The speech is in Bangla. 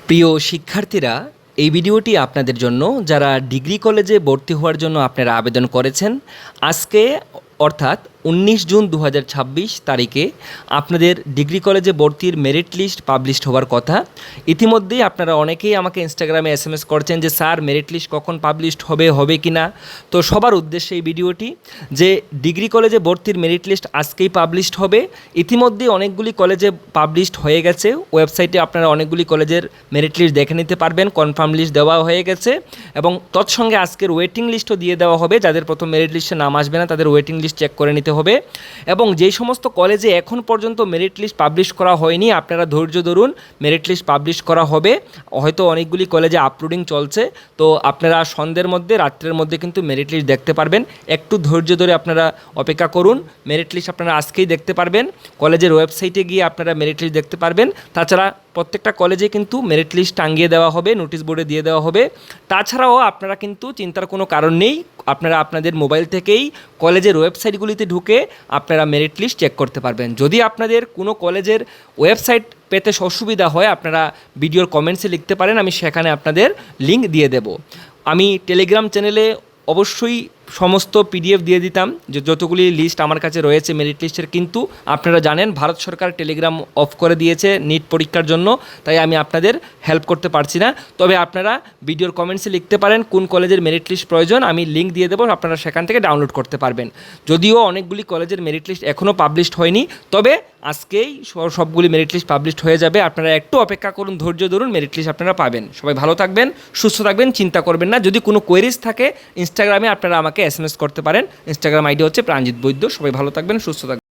প্রিয় শিক্ষার্থীরা, এই ভিডিওটি আপনাদের জন্য যারা ডিগ্রি কলেজে ভর্তি হওয়ার জন্য আপনারা আবেদন করেছেন। আজকে অর্থাৎ 19 জুন 2026 তারিখে আপনাদের ডিগ্রি কলেজে ভর্তির মেরিট লিস্ট পাবলিশড হওয়ার কথা। ইতিমধ্যেই আপনারা অনেকেই আমাকে ইনস্টাগ্রামে SMS করছেন যে স্যার মেরিট লিস্ট কখন পাবলিশড হবে কি না। তো সবার উদ্দেশ্যে এই ভিডিওটি যে ডিগ্রি কলেজে ভর্তির মেরিট লিস্ট আজকেই পাবলিশড হবে। ইতিমধ্যেই অনেকগুলি কলেজে পাবলিশড হয়ে গেছে, ওয়েবসাইটে আপনারা অনেকগুলি কলেজের মেরিট লিস্ট দেখে নিতে পারবেন, কনফার্ম লিস্ট দেওয়া হয়ে গেছে এবং তৎসঙ্গে আজকের ওয়েটিং লিস্টও দিয়ে দেওয়া হবে। যাদের প্রথম মেরিট লিস্টে নাম আসবে না তাদের ওয়েটিং লিস্ট চেক করে নিতে হবে। এবং যেই সমস্ত কলেজে এখন পর্যন্ত মেরিট লিস্ট পাবলিশ করা হয়নি আপনারা ধৈর্য ধরুন, মেরিট লিস্ট পাবলিশ করা হবে। হয়তো অনেকগুলি কলেজে আপলোডিং চলছে, তো আপনারা সন্ধ্যের মধ্যে রাত্রের মধ্যে কিন্তু মেরিট লিস্ট দেখতে পারবেন। একটু ধৈর্য ধরে আপনারা অপেক্ষা করুন, মেরিট লিস্ট আপনারা আজকেই দেখতে পারবেন। কলেজের ওয়েবসাইটে গিয়ে আপনারা মেরিট লিস্ট দেখতে পারবেন। তাছাড়া প্রত্যেকটা কলেজে কিন্তু মেরিট লিস্ট টাঙিয়ে দেওয়া হবে, নোটিশ বোর্ডে দিয়ে দেওয়া হবে। তাছাড়াও আপনারা কিন্তু চিন্তার কোনো কারণ নেই, আপনারা আপনাদের মোবাইল থেকেই কলেজের ওয়েবসাইটগুলিতে ঢুকে আপনারা মেরিট লিস্ট চেক করতে পারবেন। যদি আপনাদের কোনো কলেজের ওয়েবসাইট পেতে অসুবিধা হয় আপনারা ভিডিওর কমেন্টসে লিখতে পারেন, আমি সেখানে আপনাদের লিঙ্ক দিয়ে দেব। আমি টেলিগ্রাম চ্যানেলে অবশ্যই সমস্ত PDF দিয়ে দিতাম যে যতগুলি লিস্ট আমার কাছে রয়েছে মেরিট লিস্টের, কিন্তু আপনারা জানেন ভারত সরকার টেলিগ্রাম অফ করে দিয়েছে নিট পরীক্ষার জন্য, তাই আমি আপনাদের হেল্প করতে পারছি না। তবে আপনারা ভিডিওর কমেন্টসে লিখতে পারেন কোন কলেজের মেরিট লিস্ট প্রয়োজন, আমি লিঙ্ক দিয়ে দেবো, আপনারা সেখান থেকে ডাউনলোড করতে পারবেন। যদিও অনেকগুলি কলেজের মেরিট লিস্ট এখনও পাবলিশড হয়নি, তবে আজকেই সবগুলি মেরিট লিস্ট পাবলিশড হয়ে যাবে। আপনারা একটু অপেক্ষা করুন, ধৈর্য ধরুন, মেরিট লিস্ট আপনারা পাবেন। সবাই ভালো থাকবেন, সুস্থ থাকবেন, চিন্তা করবেন না। যদি কোনো কোয়েরিজ থাকে ইনস্টাগ্রামে আপনারা আমাকে SMS করতে পারেন। ইনস্টাগ্রাম আইডি হচ্ছে প্রাণজিৎ বৈদ্য। সবাই ভালো থাকবেন, সুস্থ থাকবেন।